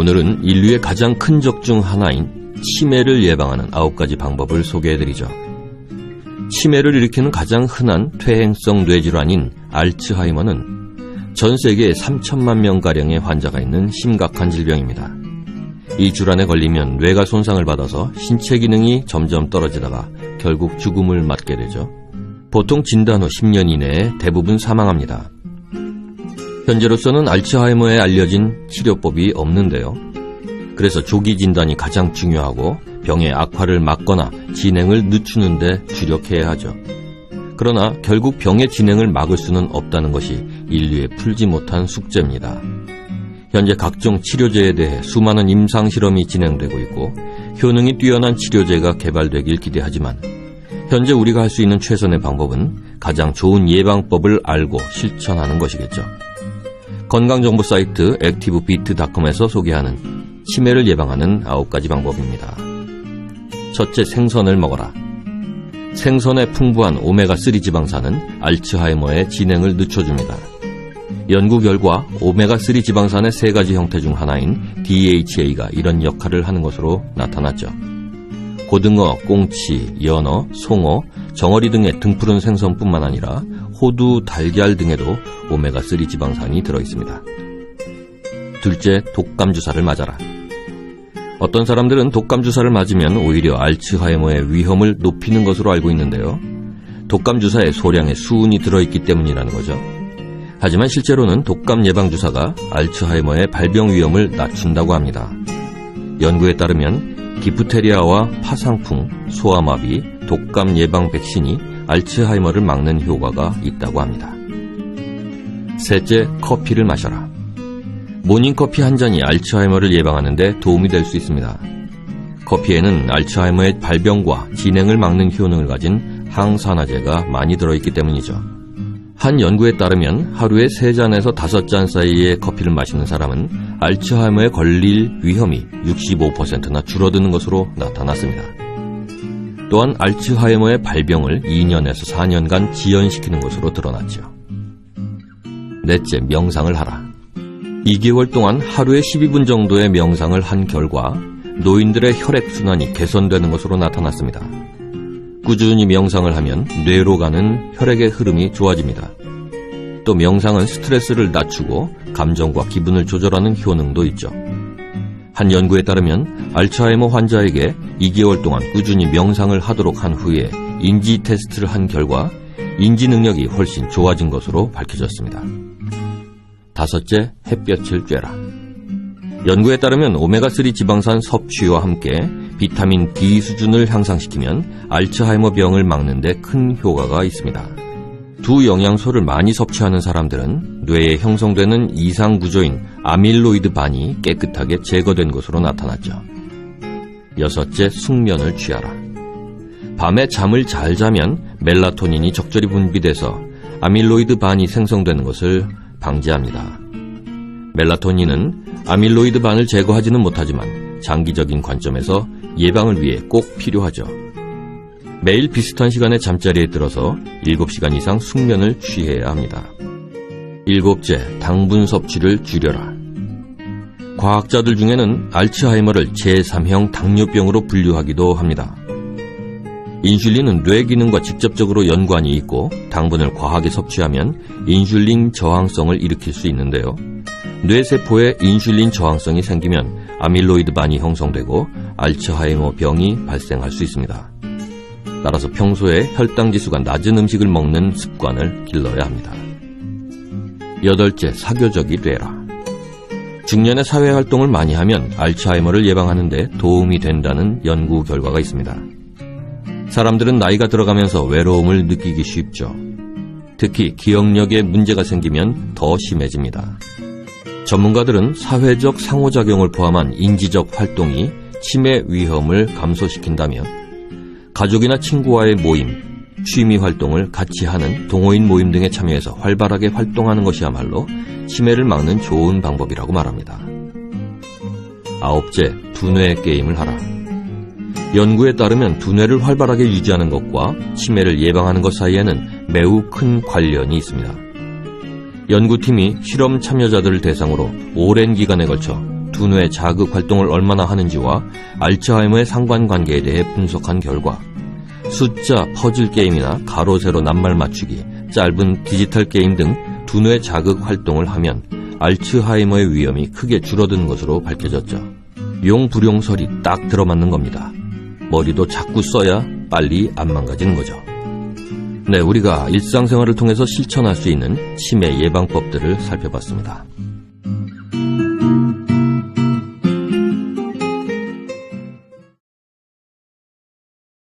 오늘은 인류의 가장 큰 적 중 하나인 치매를 예방하는 9가지 방법을 소개해드리죠. 치매를 일으키는 가장 흔한 퇴행성 뇌질환인 알츠하이머는 전 세계에 3천만 명가량의 환자가 있는 심각한 질병입니다. 이 질환에 걸리면 뇌가 손상을 받아서 신체 기능이 점점 떨어지다가 결국 죽음을 맞게 되죠. 보통 진단 후 10년 이내에 대부분 사망합니다. 현재로서는 알츠하이머에 알려진 치료법이 없는데요. 그래서 조기 진단이 가장 중요하고 병의 악화를 막거나 진행을 늦추는 데 주력해야 하죠. 그러나 결국 병의 진행을 막을 수는 없다는 것이 인류의 풀지 못한 숙제입니다. 현재 각종 치료제에 대해 수많은 임상실험이 진행되고 있고 효능이 뛰어난 치료제가 개발되길 기대하지만 현재 우리가 할 수 있는 최선의 방법은 가장 좋은 예방법을 알고 실천하는 것이겠죠. 건강정보 사이트 액티브비트.com에서 소개하는 치매를 예방하는 9가지 방법입니다. 첫째, 생선을 먹어라. 생선의 풍부한 오메가3 지방산은 알츠하이머의 진행을 늦춰줍니다. 연구 결과 오메가3 지방산의 3가지 형태 중 하나인 DHA가 이런 역할을 하는 것으로 나타났죠. 고등어, 꽁치, 연어, 송어, 정어리 등의 등푸른 생선뿐만 아니라 호두, 달걀 등에도 오메가3 지방산이 들어있습니다. 둘째, 독감 주사를 맞아라. 어떤 사람들은 독감 주사를 맞으면 오히려 알츠하이머의 위험을 높이는 것으로 알고 있는데요. 독감 주사에 소량의 수은이 들어있기 때문이라는 거죠. 하지만 실제로는 독감 예방 주사가 알츠하이머의 발병 위험을 낮춘다고 합니다. 연구에 따르면 디프테리아와 파상풍, 소아마비, 독감 예방 백신이 알츠하이머를 막는 효과가 있다고 합니다. 셋째, 커피를 마셔라. 모닝커피 한 잔이 알츠하이머를 예방하는 데 도움이 될 수 있습니다. 커피에는 알츠하이머의 발병과 진행을 막는 효능을 가진 항산화제가 많이 들어있기 때문이죠. 한 연구에 따르면 하루에 3잔에서 5잔 사이의 커피를 마시는 사람은 알츠하이머에 걸릴 위험이 65%나 줄어드는 것으로 나타났습니다. 또한 알츠하이머의 발병을 2년에서 4년간 지연시키는 것으로 드러났죠. 넷째, 명상을 하라. 2개월 동안 하루에 12분 정도의 명상을 한 결과 노인들의 혈액순환이 개선되는 것으로 나타났습니다. 꾸준히 명상을 하면 뇌로 가는 혈액의 흐름이 좋아집니다. 또 명상은 스트레스를 낮추고 감정과 기분을 조절하는 효능도 있죠. 한 연구에 따르면 알츠하이머 환자에게 2개월 동안 꾸준히 명상을 하도록 한 후에 인지 테스트를 한 결과 인지 능력이 훨씬 좋아진 것으로 밝혀졌습니다. 다섯째, 햇볕을 쬐라. 연구에 따르면 오메가3 지방산 섭취와 함께 비타민 D 수준을 향상시키면 알츠하이머 병을 막는 데 큰 효과가 있습니다. 두 영양소를 많이 섭취하는 사람들은 뇌에 형성되는 이상 구조인 아밀로이드 반이 깨끗하게 제거된 것으로 나타났죠. 여섯째, 숙면을 취하라. 밤에 잠을 잘 자면 멜라토닌이 적절히 분비돼서 아밀로이드 반이 생성되는 것을 방지합니다. 멜라토닌은 아밀로이드 반을 제거하지는 못하지만 장기적인 관점에서 예방을 위해 꼭 필요하죠. 매일 비슷한 시간에 잠자리에 들어서 7시간 이상 숙면을 취해야 합니다. 일곱째, 당분 섭취를 줄여라. 과학자들 중에는 알츠하이머를 제3형 당뇨병으로 분류하기도 합니다. 인슐린은 뇌 기능과 직접적으로 연관이 있고 당분을 과하게 섭취하면 인슐린 저항성을 일으킬 수 있는데요. 뇌세포에 인슐린 저항성이 생기면 아밀로이드 반이 형성되고 알츠하이머 병이 발생할 수 있습니다. 따라서 평소에 혈당 지수가 낮은 음식을 먹는 습관을 길러야 합니다. 여덟째, 사교적이 되라. 중년에 사회활동을 많이 하면 알츠하이머를 예방하는 데 도움이 된다는 연구 결과가 있습니다. 사람들은 나이가 들어가면서 외로움을 느끼기 쉽죠. 특히 기억력에 문제가 생기면 더 심해집니다. 전문가들은 사회적 상호작용을 포함한 인지적 활동이 치매 위험을 감소시킨다며 가족이나 친구와의 모임, 취미 활동을 같이 하는 동호인 모임 등에 참여해서 활발하게 활동하는 것이야말로 치매를 막는 좋은 방법이라고 말합니다. 아홉째, 두뇌 게임을 하라. 연구에 따르면 두뇌를 활발하게 유지하는 것과 치매를 예방하는 것 사이에는 매우 큰 관련이 있습니다. 연구팀이 실험 참여자들을 대상으로 오랜 기간에 걸쳐 두뇌 자극 활동을 얼마나 하는지와 알츠하이머의 상관관계에 대해 분석한 결과 숫자, 퍼즐 게임이나 가로, 세로, 낱말 맞추기, 짧은 디지털 게임 등 두뇌 자극 활동을 하면 알츠하이머의 위험이 크게 줄어드는 것으로 밝혀졌죠. 용불용설이 딱 들어맞는 겁니다. 머리도 자꾸 써야 빨리 안 망가지는 거죠. 네, 우리가 일상생활을 통해서 실천할 수 있는 치매 예방법들을 살펴봤습니다.